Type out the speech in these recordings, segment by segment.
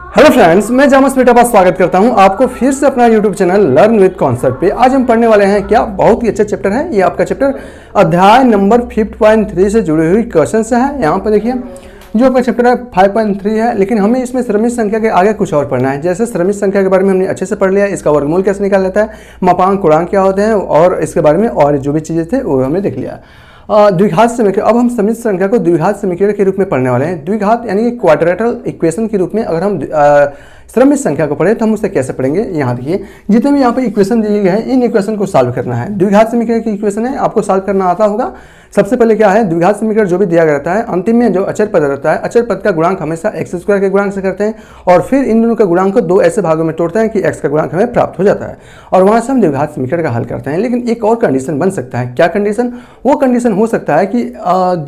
Hello friends, मैं जामस बेटा का स्वागत करता हूं आपको फिर से अपना YouTube channel learn with concept पे। आज हम पढ़ने वाले हैं क्या बहुत ही अच्छा चैप्टर है। ये आपका चैप्टर अध्याय नंबर 5.3 से जुड़ी हुई क्वेश्चन है। यहाँ पर देखिए जो आपका चैप्टर है 5.3 है, लेकिन हमें इसमें श्रमिक संख्या के आगे कुछ और पढ़ना है। जैसे श्रमिक संख्या के बारे में हमने अच्छे से पढ़ लिया, इसका वर्गमूल कैसे निकाल लेता है, मापांक गुणांक क्या होते हैं, और इसके बारे में और जो भी चीज़ें थे वो हमने देख लिया। द्विघात समीकरण, अब हम श्रमिक संख्या को द्विघात समीकरण के रूप में पढ़ने वाले हैं। द्विघात यानी कि क्वाड्रेटल इक्वेशन के रूप में अगर हम श्रमिक संख्या को पढ़े तो हम उसे कैसे पढ़ेंगे। यहाँ देखिए जितने भी यहाँ पे इक्वेशन दिए गए हैं, इन इक्वेशन को सॉल्व करना है। द्विघात समीकरण की इक्वेशन है, आपको सॉल्व करना आता होगा। सबसे पहले क्या है, द्विघात समीकरण जो भी दिया गया रहता है, अंतिम में जो अचर पद रहता है, अचर पद का गुणांक हमेशा एक्स स्क्वायर के गुणांक से करते हैं, और फिर इन दोनों के गुणांक को दो ऐसे भागों में तोड़ते हैं कि एक्स का गुणांक हमें प्राप्त हो जाता है, और वहाँ से हम द्विघात समीकरण का हल करते हैं। लेकिन एक और कंडीशन बन सकता है। क्या कंडीशन? वो कंडीशन हो सकता है कि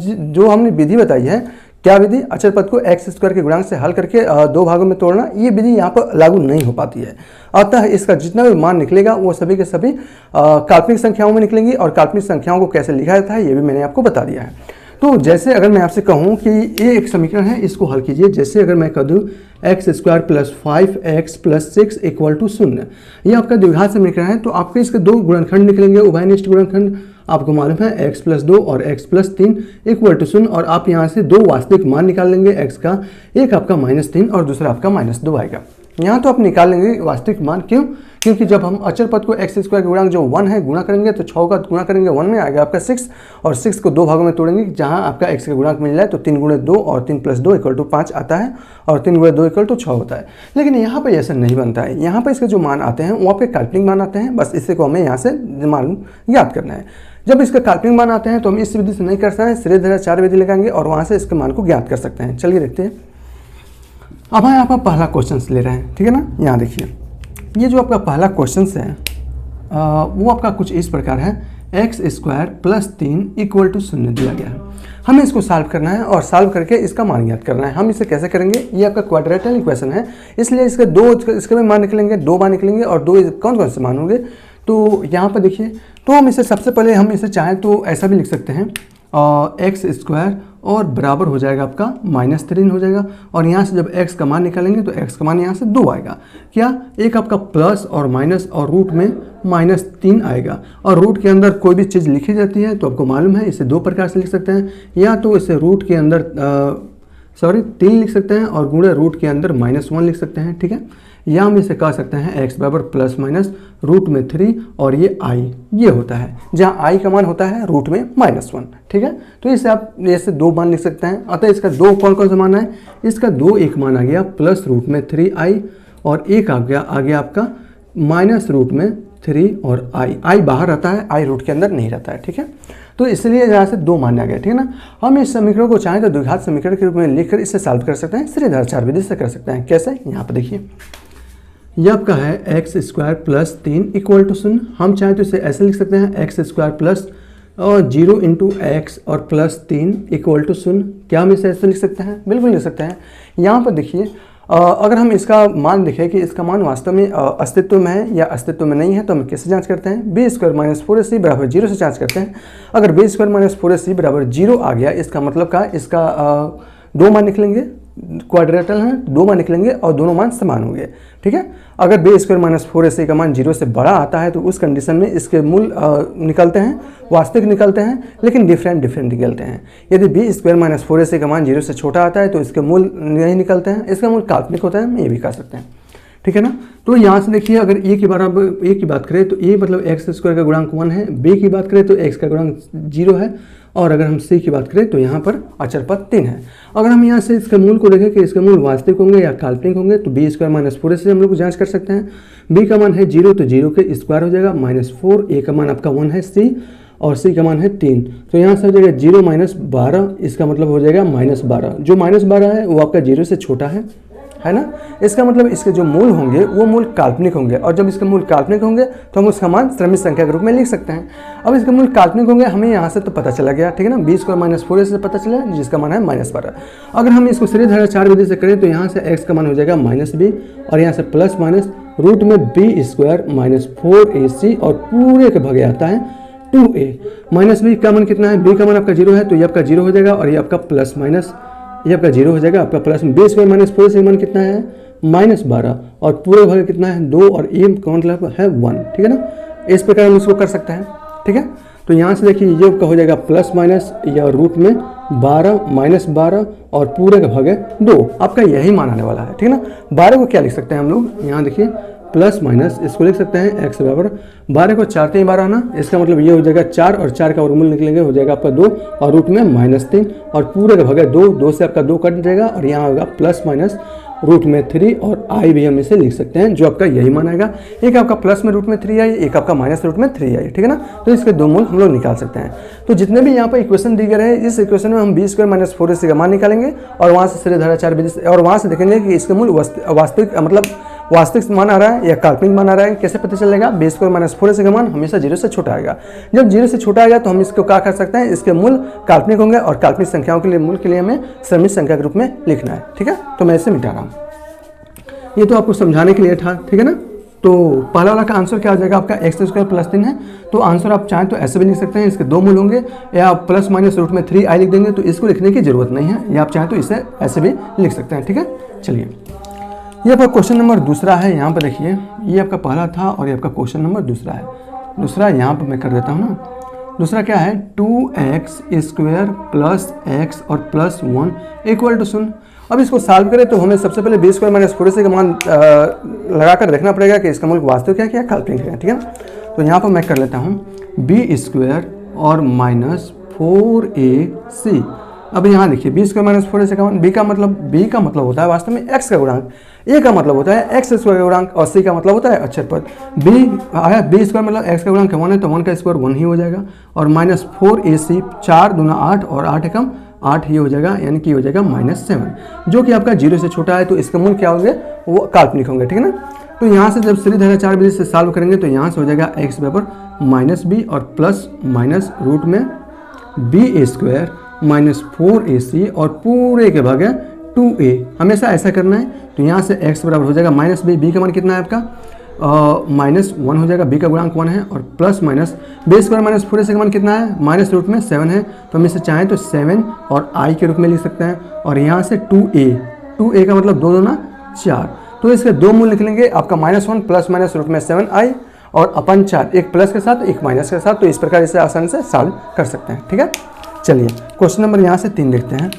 जो हमने विधि बताई है, क्या विधि, अचर पद को एक्स स्क्वायर के गुणांक से हल करके दो भागों में तोड़ना, ये विधि यहाँ पर लागू नहीं हो पाती है। अतः इसका जितना भी मान निकलेगा वो सभी के सभी काल्पनिक संख्याओं में निकलेंगी, और काल्पनिक संख्याओं को कैसे लिखा जाता है ये भी मैंने आपको बता दिया है। तो जैसे अगर मैं आपसे कहूँ कि ये एक समीकरण है, इसको हल कीजिए। जैसे अगर मैं कह दूँ X square plus 5x plus 6 equal to 0, ये आपका द्विघात समीकरण है। तो आपके इसके दो गुणनखंड निकलेंगे, उभयनिष्ठ गुणनखंड। आपको मालूम है x प्लस 2 और x प्लस 3 इक्वल टू 0, और आप यहाँ से दो वास्तविक मान निकाल लेंगे x का, एक आपका -3 और दूसरा आपका -2 आएगा। यहाँ तो आप निकाल लेंगे वास्तविक मान। क्यों? क्योंकि जब हम अचर पद को एक्स स्क्वायर के गुणांक जो 1 है गुणा करेंगे तो 6 का गुणा करेंगे 1 में आएगा आपका 6, और 6 को दो भागों में तोड़ेंगे जहाँ आपका x का गुणांक मिल जाए, तो 3 गुणे 2 और 3 प्लस 2 इक्वल टू 5 आता है, और 3 गुणे 2 इक्वल टू 6 होता है। लेकिन यहाँ पर ऐसा नहीं बनता है। यहाँ पर इसके जो मान आते हैं वो आपके काल्पनिक मान आते हैं। बस इसी को हमें यहाँ से मान ज्ञात करना है। जब इसके काल्पनिक मान आते हैं तो हम इस विधि से नहीं कर सकते हैं, सीधे 4 विधि लगाएंगे और वहाँ से इसके मान को ज्ञात कर सकते हैं। चलिए देखते हैं। अब हम यहाँ पर पहला क्वेश्चन ले रहे हैं, ठीक है ना। यहाँ देखिए ये जो आपका पहला क्वेश्चन है वो आपका कुछ इस प्रकार है, X square plus 3 equal to 0 दिया गया है। हमें इसको सॉल्व करना है और सॉल्व करके इसका मान ज्ञात करना है। हम इसे कैसे करेंगे, ये आपका क्वाड्रेटल इक्वेशन है, इसलिए इसके भी मान निकलेंगे, दो मान निकलेंगे, और दो कौन कौन से मान होंगे। तो यहाँ पर देखिए, तो हम इसे सबसे पहले हम इसे चाहें तो ऐसा भी लिख सकते हैं, एक्स स्क्वायर और बराबर हो जाएगा आपका -3 हो जाएगा, और यहाँ से जब x का मान निकालेंगे तो x का मान यहाँ से 2 आएगा। क्या? एक आपका प्लस और माइनस और रूट में -3 आएगा, और रूट के अंदर कोई भी चीज़ लिखी जाती है तो आपको मालूम है इसे दो प्रकार से लिख सकते हैं। या तो इसे रूट के अंदर 3 लिख सकते हैं, और गुणे रूट के अंदर -1 लिख सकते हैं, ठीक है। या हम इसे कह सकते हैं x बराबर प्लस माइनस रूट में 3 और ये i, ये होता है जहाँ i का मान होता है रूट में -1, ठीक है। तो इसे आप ऐसे दो मान लिख सकते हैं। अतः इसका दो कौन कौन सा मान है, इसका एक मान आ गया प्लस रूट में 3i, और एक आ गया आपका माइनस रूट में 3 और i बाहर रहता है, i रूट के अंदर नहीं रहता है, ठीक है। तो इसलिए यहाँ से दो मान आ गया, ठीक है ना। हम इस समीकरण को चाहें तो द्विघात समीकरण के रूप में लिखकर इसे सॉल्व कर सकते हैं, सीधे 4 विधि से कर सकते हैं। कैसे? यहाँ पर देखिए, यह आपका है X square plus 3 equal to 0। हम चाहें तो इसे ऐसे लिख सकते हैं, X square plus 0 into X और प्लस 3 इक्वल टू 0। क्या हम इसे ऐसे लिख सकते हैं? बिल्कुल लिख सकते हैं। यहाँ पर देखिए, अगर हम इसका मान देखें कि इसका मान वास्तव में अस्तित्व में है या अस्तित्व में नहीं है, तो हम कैसे जांच करते हैं, बी स्क्वायर माइनस 4ac बराबर 0 से जांच करते हैं। अगर बी स्क्वायर माइनस 4ac बराबर 0 आ गया, इसका मतलब का इसका दो मान निकलेंगे, क्वाड्रेटल है, दो मान निकलेंगे और दोनों मान समान होंगे, ठीक है। अगर बी स्क्वायर माइनस 4ac का मान 0 से बड़ा आता है तो उस कंडीशन में इसके मूल निकलते हैं, वास्तविक निकलते हैं, लेकिन डिफरेंट निकलते हैं। यदि बी स्क्वायर माइनस 4ac का मान 0 से छोटा आता है तो इसके मूल नहीं निकलते हैं, इसका मूल काल्पनिक होता है, हम ये भी कर सकते हैं, ठीक है ना। तो यहाँ से देखिए, अगर a की बात करें तो a मतलब एक्स स्क्वायर का गुणांक 1 है, b की बात करें तो x का गुणांक 0 है, और अगर हम c की बात करें तो यहाँ पर अचर पद 3 है। अगर हम यहाँ से इसके मूल को देखें कि इसके मूल वास्तविक होंगे या काल्पनिक होंगे, तो बी स्क्वायर माइनस 4ac से हम लोग जांच कर सकते हैं। b का मान है 0 तो 0 के स्क्वायर हो जाएगा -4, a का मान आपका 1 है c, और c का मान है 3, तो यहाँ से हो जाएगा 0 - 12, इसका मतलब हो जाएगा -12। जो -12 है वो आपका 0 से छोटा है ना। इसका मतलब इसके जो मूल होंगे वो मूल काल्पनिक होंगे, और जब इसके मूल काल्पनिक होंगे तो हम उसका मान श्रमिक संख्या के रूप में लिख सकते हैं। अब इसके मूल काल्पनिक होंगे, हमें यहाँ से तो पता चला गया, ठीक है ना, बी स्क्वायर माइनस 4ac से पता चला जिसका मान है -12। अगर हम इसको सीधे 4 विधि से करें तो यहाँ से x का मान हो जाएगा -b, और यहाँ से प्लस माइनस रूट में बी स्क्वायर माइनस 4ac, और पूरे के भागे आता है 2a। माइनस b का मान कितना है, b का मान आपका 0 है, तो ये आपका 0 हो जाएगा, और ये आपका प्लस माइनस ये आपका 0 हो जाएगा, आपका प्लस बी स्क्वायर माइनस 4 से मान कितना है -12 और पूरे भागे कितना है 2 और ए का मतलब है 1, ठीक है ना। इस प्रकार हम इसको कर सकते हैं, ठीक है। तो यहाँ से देखिए ये आपका हो जाएगा प्लस माइनस या रूट में 12 -12 और पूरे का भागे 2, आपका यही मान आने वाला है, ठीक है ना। 12 को क्या लिख सकते हैं हम लोग, यहाँ देखिए प्लस माइनस इसको लिख सकते हैं x बराबर 12 को 4 3 12 ना, इसका मतलब ये हो जाएगा 4 और 4 का वर्गमूल निकलेंगे हो जाएगा आपका 2 और रूट में -3 और पूरे का भागा 2, 2 से आपका 2 कट जाएगा और यहाँ होगा प्लस माइनस रूट में 3 और आई भी हम इसे लिख सकते हैं जो आपका यही मान आएगा। एक आपका प्लस में रूट में 3 आई, एक आपका माइनस रूट में 3 आई, ठीक है ना। तो इसके दो मूल हम लोग निकाल सकते हैं। तो जितने भी यहाँ पर इक्वेशन दी गए हैं इस इक्वेशन में हम b² - 4ac का मान निकालेंगे और वहाँ से सीधे धारा 4 विधि से और वहाँ से देखेंगे कि इसके मूल वास्तविक मतलब वास्तविक मान आ रहा है या काल्पनिक मान आ रहा है, कैसे पता चलेगा। b² - 4ac का मान हमेशा 0 से छोटा आएगा। जब 0 से छोटा आएगा तो हम इसको क्या कर सकते हैं, इसके मूल काल्पनिक होंगे और काल्पनिक संख्याओं के लिए मूल के लिए हमें समित संख्या के रूप में लिखना है, ठीक है। तो मैं इसे मिटा रहा हूँ, ये तो आपको समझाने के लिए था, ठीक है ना। तो पहला वाला का आंसर क्या आ जाएगा आपका x² + 3 है। तो आंसर आप चाहें तो ऐसे भी लिख सकते हैं, इसके दो मूल होंगे या प्लस माइनस रूट में 3i लिख देंगे, तो इसको लिखने की जरूरत नहीं है, या आप चाहें तो इसे ऐसे भी लिख सकते हैं, ठीक है। चलिए ये आपका क्वेश्चन नंबर दूसरा है। यहाँ पर देखिए ये आपका पहला था और ये आपका क्वेश्चन नंबर दूसरा है। दूसरा यहाँ पर मैं कर देता हूँ ना। दूसरा क्या है 2x² + x और +1 = 0। अब इसको सॉल्व करें तो हमें सबसे पहले b² - 4ac का मान लगाकर देखना पड़ेगा कि इसका मूल वास्तविक है क्या काल्पनिक है, ठीक है। तो यहाँ पर मैं कर लेता हूँ b² और -4ac। अब यहाँ देखिए b² - 4ac का मान b का मतलब होता है वास्तव में x का गुणांक, a का मतलब होता है x² का गुणांक और c का मतलब होता है अक्षर पद। b² मतलब x का गुणांक 1 है तो 1 का स्क्वायर 1 ही हो जाएगा और -4ac 4 दूना 8 और 8 एकम 8 ही हो जाएगा, यानी कि हो जाएगा -7 जो कि आपका 0 से छोटा है। तो इसके मूल क्या होंगे, वो काल्पनिक होंगे, ठीक है ना। तो यहाँ से जब सीधी धारा 4 विधि से सॉल्व करेंगे तो यहाँ से हो जाएगा x बराबर -b और प्लस माइनस रूट में b² - 4ac और पूरे के भागे 2a, हमेशा ऐसा करना है। तो यहाँ से x बराबर हो जाएगा -b का मान कितना है आपका -1 हो जाएगा, b का गुणांक 1 है और प्लस माइनस b² - 4ac का मान कितना है माइनस रूट में 7 है, तो हम इसे चाहें तो 7 और i के रूप में लिख सकते हैं। और यहाँ से 2a का मतलब 2 दूना 4, तो इसके दो मूल निकलेंगे आपका -1 प्लस माइनस रूट में 7i और अपन 4, एक प्लस के साथ एक माइनस के साथ। तो इस प्रकार इसे आसानी से सॉल्व कर सकते हैं, ठीक है। चलिए क्वेश्चन नंबर यहाँ से 3 देखते हैं।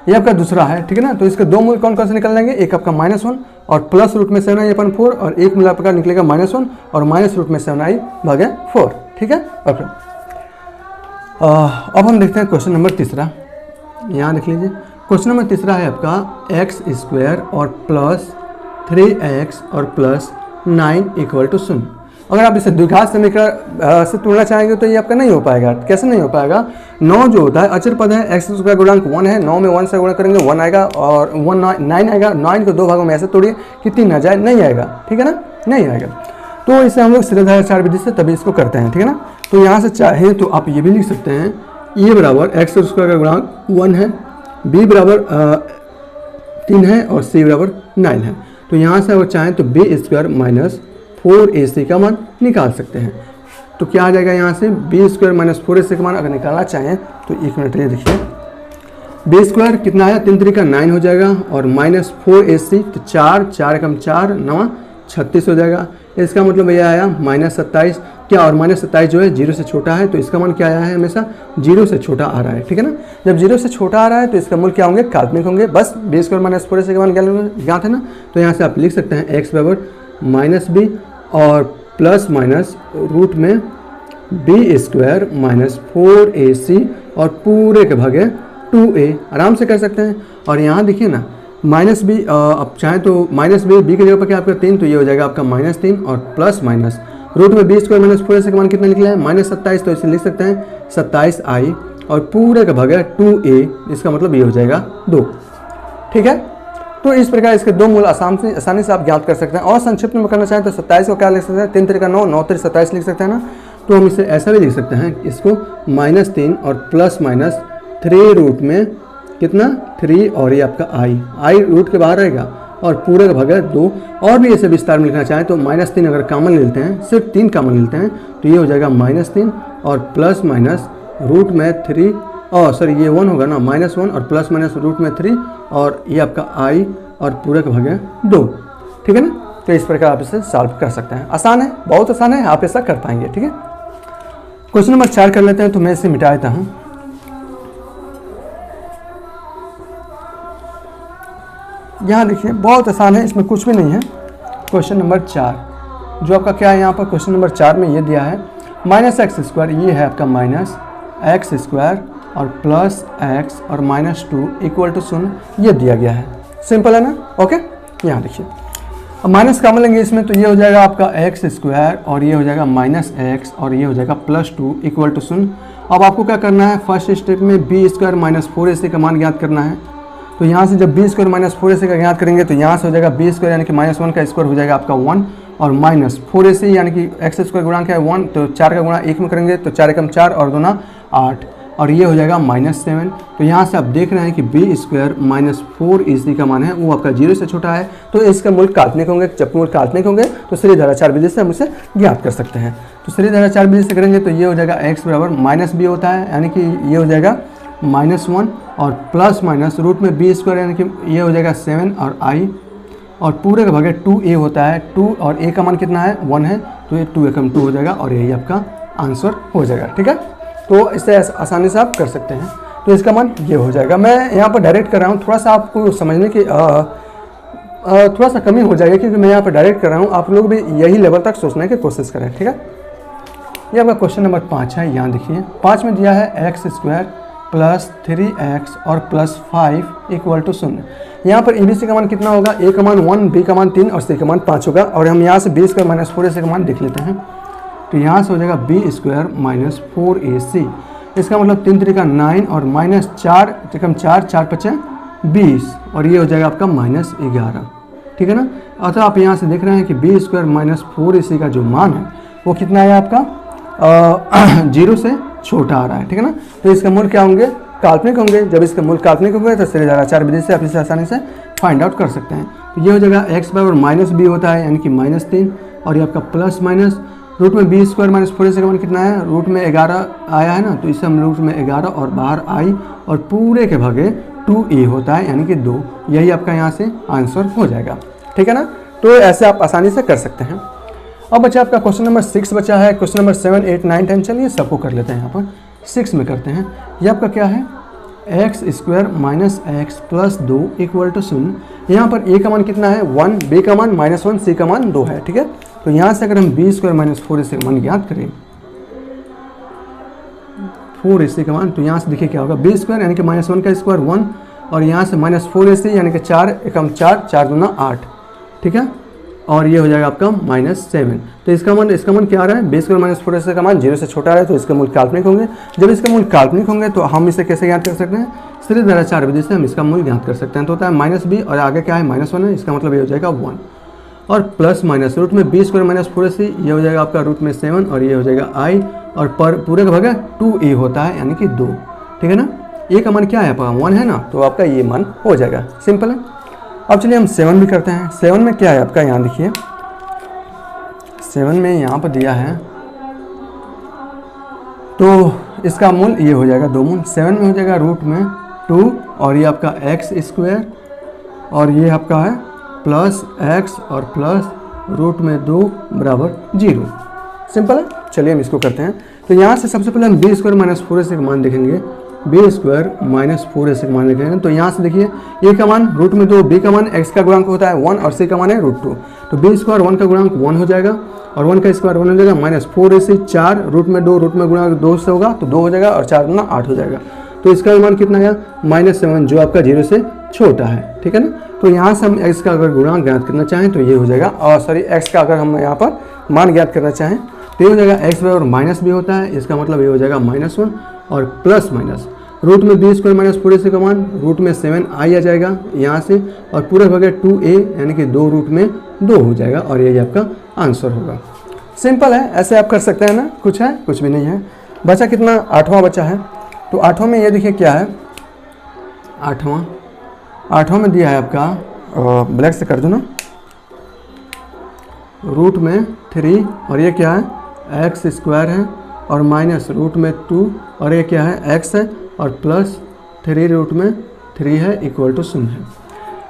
ये आपका दूसरा है, ठीक है ना। तो इसके दो मूल कौन कौन से निकल जाएंगे, एक आपका -1 और प्लस रूट में 7i अपन 4 और एक मूल आपका निकलेगा -1 और माइनस रूट में 7i भागे 4, ठीक है। ओके अब हम देखते हैं क्वेश्चन नंबर तीसरा। यहाँ देख लीजिए क्वेश्चन नंबर तीसरा है आपका x² और +3x और +9 = 0। अगर आप इसे द्विघात समीकरण से तुलना चाहेंगे तो ये आपका नहीं हो पाएगा। कैसे नहीं हो पाएगा, 9 जो होता है अचर पद है, x² गुणांक 1 है, 9 में 1 से गुणा करेंगे 1 आएगा और 9 आएगा। 9 को दो भागों में ऐसे तोड़िए कि 3 आ जाए, नहीं आएगा, ठीक है ना, नहीं आएगा। तो इसे हम लोग सीधे धारा 4 विधि से तभी इसको करते हैं, ठीक है ना। तो यहाँ से चाहे तो आप ये भी लिख सकते हैं ए बराबर x² का गुणांक 1 है, b बराबर 3 है और c बराबर 9 है। तो यहाँ से अगर चाहें तो b² - 4ac का मान निकाल सकते हैं। तो क्या आ जाएगा यहाँ से b² - 4ac का मान अगर निकालना चाहें तो 1 मिनट ये देखिए b² कितना है 3 3 का 9 हो जाएगा और -4ac तो 4 4 एकम 4 9 36 हो जाएगा। इसका मतलब ये आया -27 क्या, और -27 जो है 0 से छोटा है तो इसका मान क्या आया है, हमेशा 0 से छोटा आ रहा है, ठीक है ना। जब 0 से छोटा आ रहा है तो इसका मूल क्या होंगे, काल्पनिक होंगे। बस b² - 4ac का मान ज्ञात है ना। तो यहाँ से आप लिख सकते हैं x बराबर -b और प्लस माइनस रूट में b² - 4ac और पूरे के भागे 2a, आराम से कर सकते हैं। और यहाँ देखिए ना -b, अब चाहे तो -b की जगह पर क्या आपका 3, तो ये हो जाएगा आपका -3 और प्लस माइनस रूट में b² - 4ac का मान कितना निकला है -27, तो इसे लिख सकते हैं 27i और पूरे का भागे 2a, इसका मतलब ये हो जाएगा 2, ठीक है। तो इस प्रकार इसके दो मूल आसानी से आप ज्ञात कर सकते हैं। और संक्षिप्त में करना चाहें तो 27 को क्या लिख सकते हैं, 3 3 का 9 9 3 27 लिख सकते हैं ना। तो हम इसे ऐसा भी लिख सकते हैं, इसको -3 और प्लस माइनस 3 रूट में कितना 3 और ये आपका i रूट के बाहर रहेगा और पूरे का भागा 2। और भी ऐसे विस्तार में लिखना चाहें तो -3 अगर कॉमन लेते हैं, सिर्फ 3 कॉमन लेते हैं तो ये हो जाएगा -3 और प्लस माइनस रूट में 3 सॉरी ये 1 होगा ना, -1 और प्लस माइनस रूट में 3 और ये आपका i और पूरे का भाग 2, ठीक है ना। तो इस प्रकार आप इसे सॉल्व कर सकते हैं। आसान है, बहुत आसान है, आप ऐसा कर पाएंगे, ठीक है। क्वेश्चन नंबर 4 कर लेते हैं, तो मैं इसे मिटा देता हूँ। यहाँ देखिए बहुत आसान है, इसमें कुछ भी नहीं है। क्वेश्चन नंबर 4 जो आपका क्या है यहाँ पर, क्वेश्चन नंबर 4 में ये दिया है -x², ये है आपका -x² और प्लस x और -2 = 0, ये दिया गया है। सिंपल है ना, ओके। यहाँ देखिए अब माइनस कॉमन लेंगे इसमें, तो ये हो जाएगा आपका x² और ये हो जाएगा -x और ये हो जाएगा +2 = 0। अब आपको क्या करना है, फर्स्ट स्टेप में b² - 4ac का मान ज्ञात करना है। तो यहाँ से जब b² - 4ac का ज्ञात करेंगे तो यहाँ से हो जाएगा b² यानी कि -1 का स्क्वायर हो जाएगा आपका 1 और -4ac यानी कि x² गुणा क्या है 1, तो 4 का गुणा 1 में करेंगे तो 4 × 4 और 2 8 और ये हो जाएगा -7। तो यहाँ से आप देख रहे हैं कि b² - 4ac का मान है वो आपका 0 से छोटा है, तो इसका मूल काल्पनिक होंगे। जब मूल काल्पनिक होंगे तो सीधी धारा 4 विधि से हम इसे ज्ञात कर सकते हैं। तो सीधी धारा 4 विधि से करेंगे तो ये हो जाएगा x बराबर -b होता है, यानी कि ये हो जाएगा -1 और प्लस माइनस रूट में b² यानी कि ये हो जाएगा 7 और i और पूरे का भाग 2a होता है। 2 और a का मान कितना है 1 है, तो ये 2 एकम 2 हो जाएगा और यही आपका आंसर हो जाएगा, ठीक है। तो इससे आसानी से आप कर सकते हैं। तो इसका मान ये हो जाएगा। मैं यहाँ पर डायरेक्ट कर रहा हूँ, थोड़ा सा आपको समझने की थोड़ा सा कमी हो जाएगी क्योंकि मैं यहाँ पर डायरेक्ट कर रहा हूँ। आप लोग भी यही लेवल तक सोचने की कोशिश करें, ठीक है। ये आपका क्वेश्चन नंबर 5 है। यहाँ देखिए 5 में दिया है x² + 3x और +5 = 0। यहाँ पर ABC का मान कितना होगा, a का मान 1, b का मान 3 और c का मान 5 होगा। और हम यहाँ से b² - 4ac का मान देख लेते हैं। तो यहाँ से हो जाएगा b² - 4ac, इसका मतलब 3 × 9 और -4 × 4 4 × 5 20 और ये हो जाएगा आपका -11, ठीक है ना। अतः आप यहाँ से देख रहे हैं कि b² - 4ac का जो मान है वो कितना है आपका 0 से छोटा आ रहा है, ठीक है ना। तो इसका मूल क्या होंगे, काल्पनिक होंगे। जब इसका मूल काल्पनिक होंगे तो सीधी धारा 4 विधि से आप इसे आसानी से फाइंड आउट कर सकते हैं। तो ये हो जाएगा x बराबर -b होता है यानी कि -3 और ये आपका प्लस माइनस रूट में b² - 4ac का मान कितना है, रूट में 11 आया है ना, तो इसे हम रूट में 11 और बाहर i और पूरे के भागे 2a होता है यानी कि 2, यही आपका यहाँ से आंसर हो जाएगा, ठीक है ना। तो ऐसे आप आसानी से कर सकते हैं। अब बचा आपका क्वेश्चन नंबर 6 बचा है। क्वेश्चन नंबर 7, 8, 9, 10 चलिए सबको कर लेते हैं। यहाँ पर 6 में करते हैं। ये आपका क्या है, x² - x + 2 = 0। यहाँ पर a का मान कितना है 1, b का मान -1, c का मान 2 है, ठीक है। तो यहाँ से अगर हम b² - 4ac का मान ज्ञात करें, 4ac का मान, तो यहाँ से देखिए क्या होगा, b² यानी कि -1 का स्क्वायर 1 और यहाँ से -4ac यानी कि 4 एकम 4 4 दूना 8, ठीक है। और ये हो जाएगा आपका -7। तो इसका मान क्या आ रहा है, b² - 4ac का मान 0 से छोटा आ रहा है, तो इसके मूल काल्पनिक होंगे। जब इसका मूल काल्पनिक होंगे तो हम इसे कैसे ज्ञात कर सकते हैं, सीधी धारा 4 विधि से हम इसका मूल ज्ञात कर सकते हैं। तो होता है -b और आगे क्या है -1 है, इसका मतलब ये हो जाएगा 1 और प्लस माइनस रूट में b² - 4ac, ये हो जाएगा आपका रूट में 7 और ये हो जाएगा i और पर पूरे का भाग 2a होता है यानी कि 2, ठीक है ना। a का मान क्या है आपका 1 है ना, तो आपका ये मान हो जाएगा, सिंपल है। अब चलिए हम 7 भी करते हैं। 7 में क्या है आपका, यहाँ देखिए 7 में यहाँ पर दिया है, तो इसका मूल ये हो जाएगा 2 मूल। 7 में हो जाएगा रूट में 2 और ये आपका x² और ये आपका है प्लस x और प्लस रूट में 2 बराबर 0, सिंपल है। चलिए हम इसको करते हैं। तो यहाँ से सबसे पहले हम b² - 4ac का मान देखेंगे, b² - 4ac का मान देखेंगे। तो यहाँ से देखिए a का मान रूट में 2, b का मान x का गुणांक होता है 1 और c का मान है √2, तो b² 1 का गुणांक 1 हो जाएगा और 1 का स्क्वायर 1 हो जाएगा, -4ac 4 रूट में 2 गुणांक 2 से होगा तो 2 हो जाएगा और 4 गुना 8 हो जाएगा। तो इसका मान कितना आया -7 जो आपका 0 से छोटा है, ठीक है ना। तो यहाँ से हम x का अगर गुणांक ज्ञात करना चाहें तो ये हो जाएगा, और सॉरी x का अगर हम यहाँ पर मान ज्ञात करना चाहें तो ये हो जाएगा x बराबर -b होता है, इसका मतलब ये हो जाएगा -1 और प्लस माइनस रूट में b² - 4ac का मान रूट में 7i आ जाएगा यहाँ से और पूरा भाग 2a यानी कि 2 रूट में 2 हो जाएगा और यही आपका आंसर होगा। सिंपल है, ऐसे आप कर सकते हैं ना, कुछ है कुछ भी नहीं है। बचा कितना, 8वां बचा है। तो 8वां में ये देखिए क्या है, 8वां में दिया है आपका, ब्लैक से कर दो ना, रूट में 3 और ये क्या है x² है और माइनस रूट में 2 और ये क्या है x है और प्लस 3 रूट में 3 है इक्वल टू 0 है।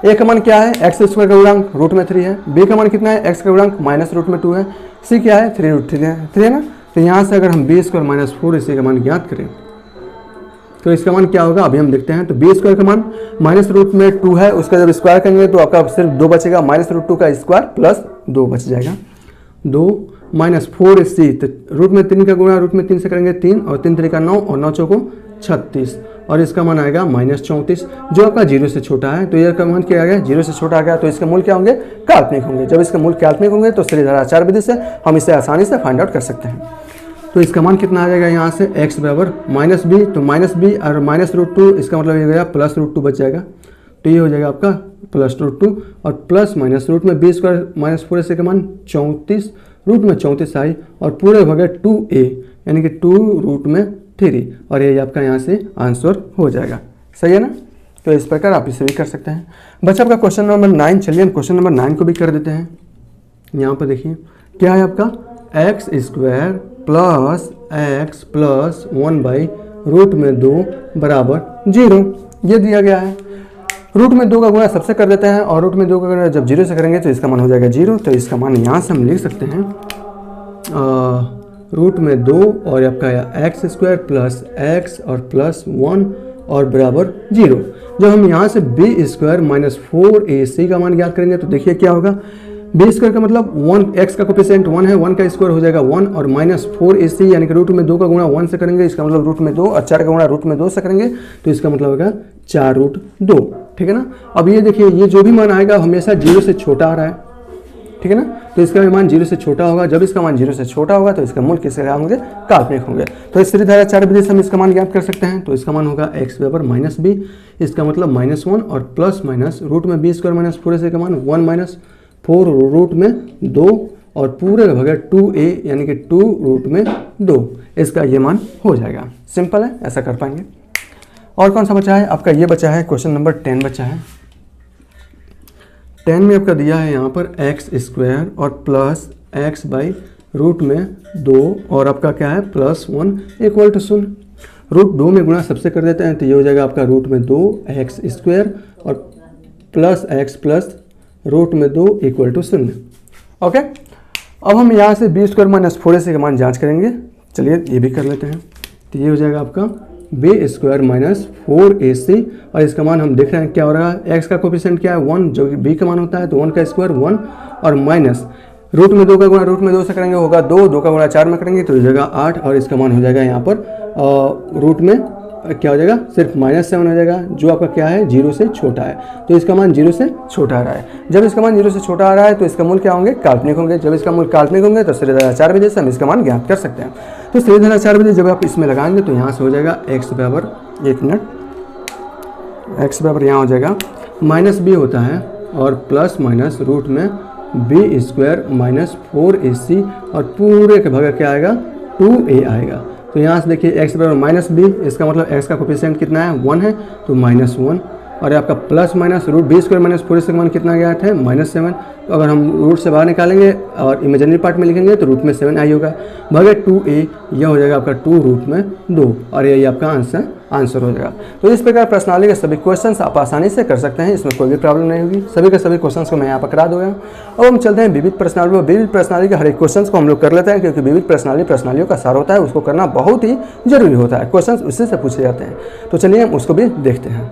ए का मान क्या है, एक्स स्क्वायर का गुणांक रूट में 3 है। बी का मान कितना है, एक्स का गुणांक माइनस रूट में 2 है। सी क्या है, 3 रूट 3 है ना। तो यहाँ से अगर हम बी स्क्वायर माइनस 4 इसी का मान ज्ञात करें तो इसका मान क्या होगा, अभी हम देखते हैं। तो बी स्क्वायर का मान माइनस रूट में 2 है, उसका जब स्क्वायर करेंगे तो आपका सिर्फ 2 बचेगा, माइनस रूट 2 का स्क्वायर प्लस 2 बच जाएगा। 2 माइनस 4 सी, तो रूट में 3 का गुणा रूट में 3 से करेंगे 3 और 3 3 का 9 और 9 चौको 36 और इसका मान आएगा माइनस 34 जो आपका 0 से छोटा है। तो यह का मान क्या आ गया, 0 से छोटा आ गया। तो इसके मूल क्या होंगे, काल्पनिक होंगे। जब इसके मूल काल्पनिक होंगे तो श्रीधराचार्य विधि से हम इसे आसानी से फाइंड आउट कर सकते हैं। तो इसका मान कितना आ जाएगा, यहाँ से x बराबर माइनस बी, तो माइनस बी और माइनस रूट 2 इसका मतलब ये गया प्लस रूट 2 बच जाएगा। तो ये हो जाएगा आपका प्लस रूट 2 और प्लस माइनस रूट में बी स्क्वायर माइनस 4 से का मान 34 रूट में 34 आई और पूरे हो गए 2a यानी कि 2 रूट में 3 और ये आपका यहाँ से आंसर हो जाएगा। सही है ना। तो इस प्रकार आप इसे भी कर सकते हैं। बच्चा आपका क्वेश्चन नंबर 9, चलिए हम क्वेश्चन नंबर 9 को भी कर देते हैं। यहाँ पर देखिए क्या है आपका, X square plus X plus 1 by root में 2 बराबर 0 ये दिया गया है। रूट में 2 का गुणा सबसे कर देते हैं और रूट में 2 का गुणा जब 0 से करेंगे तो इसका मान हो जाएगा 0। तो इसका मान यहाँ से हम लिख सकते हैं रूट में 2 और आपका एक्स स्क्वायर प्लस एक्स और प्लस 1 और बराबर 0। जब हम यहाँ से बी स्क्वायर माइनस 4ac का मान ज्ञात करेंगे तो देखिए क्या होगा, बी स्क्वायर का मतलब 1, एक्स का कोफिशिएंट 1 है, 1 का स्क्वायर हो जाएगा 1 और माइनस 4ac यानी कि रूट में 2 का गुणा 1 से करेंगे, इसका मतलब रूट में 2 और 4 का गुणा रूट में 2 से करेंगे तो इसका मतलब होगा 4 रूट 2। ठीक है ना। अब ये देखिए ये जो भी मान आएगा हमेशा 0 से छोटा आ रहा है। ठीक है ना। तो इसका मान 0 से छोटा होगा। जब इसका मान 0 से छोटा होगा तो इसका मूल किसके होंगे, काल्पनिक होंगे। तो इस श्रीधराचार्य विधि से हम इसका मान ज्ञात कर सकते हैं। तो इसका मान होगा एक्स बराबर माइनस बी, इसका मतलब माइनस 1 और प्लस माइनस रूट में बी स्क्वायर माइनस 4 से का मान 1 माइनस 4 रूट में 2 और पूरे का भागा 2a यानी कि 2 रूट में 2 इसका ये मान हो जाएगा। सिंपल है, ऐसा कर पाएंगे। और कौन सा बचा है आपका, ये बचा है क्वेश्चन नंबर 10 बचा है। 10 में आपका दिया है यहाँ पर एक्स स्क्वायर और प्लस एक्स बाई रूट में 2 और आपका क्या है प्लस 1 इक्वल टू 0। रूट 2 में गुणा सबसे कर देते हैं तो ये हो जाएगा आपका रूट में 2 एक्स स्क्वायर और प्लस एक्स प्लस रूट में 2 इक्वल टू 0। ओके, अब हम यहाँ से बी स्क्वायर माइनस 4ac का मान जांच करेंगे। चलिए ये भी कर लेते हैं। तो ये हो जाएगा आपका बी स्क्वायर माइनस 4ac और इसका मान हम देख रहे हैं क्या हो रहा है, एक्स का कोफिशिएंट क्या है 1 जो कि बी का मान होता है, तो 1 का स्क्वायर 1 और माइनस रूट में 2 का गुणा रूट में 2 से करेंगे होगा 2, 2 का गुणा 4 में करेंगे तो हो जाएगा 8 और इसका मान हो जाएगा यहाँ पर रूट में क्या हो जाएगा, सिर्फ -7 हो जाएगा जो आपका क्या है 0 से छोटा है। तो इसका मान 0 से छोटा आ रहा है। जब इसका मान 0 से छोटा आ रहा है तो इसका मूल क्या होंगे, काल्पनिक होंगे। जब इसका मूल काल्पनिक होंगे तो श्रीधराचार्य विधि से हम इसका मान ज्ञात कर सकते हैं। तो श्रीधराचार्य विधि जब आप इसमें लगाएंगे तो यहाँ से हो जाएगा x बराबर, एक मिनट, x बराबर यहाँ हो जाएगा माइनस बी होता है और प्लस माइनस रूट में बी स्क्वायर माइनस 4ac और पूरे का भागा क्या आएगा 2a आएगा। तो यहाँ से देखिए x बराबर माइनस बी, इसका मतलब x का कोफिशिएंट कितना है 1 है तो -1 और आपका plus minus root B square minus 4 का मान कितना गया है -7। तो अगर हम रूट से बाहर निकालेंगे और इमेजिनरी पार्ट में लिखेंगे तो रूट में 7 आई होगा भागे 2a, यह हो जाएगा आपका 2 रूट में 2 और यही आपका आंसर हो जाएगा। तो इस प्रकार प्रश्नावली के सभी क्वेश्चंस आप आसानी से कर सकते हैं, इसमें कोई भी प्रॉब्लम नहीं होगी। सभी के सभी क्वेश्चंस को मैं यहाँ पर करा दूंगा। अब हम चलते हैं विविध प्रश्नावली में। विविध प्रश्नावली के हर एक क्वेश्चंस को हम लोग कर लेते हैं क्योंकि विविध प्रश्नावलियों का सार होता है, उसको करना बहुत ही जरूरी होता है। क्वेश्चंस उससे से पूछे जाते हैं। तो चलिए हम उसको भी देखते हैं।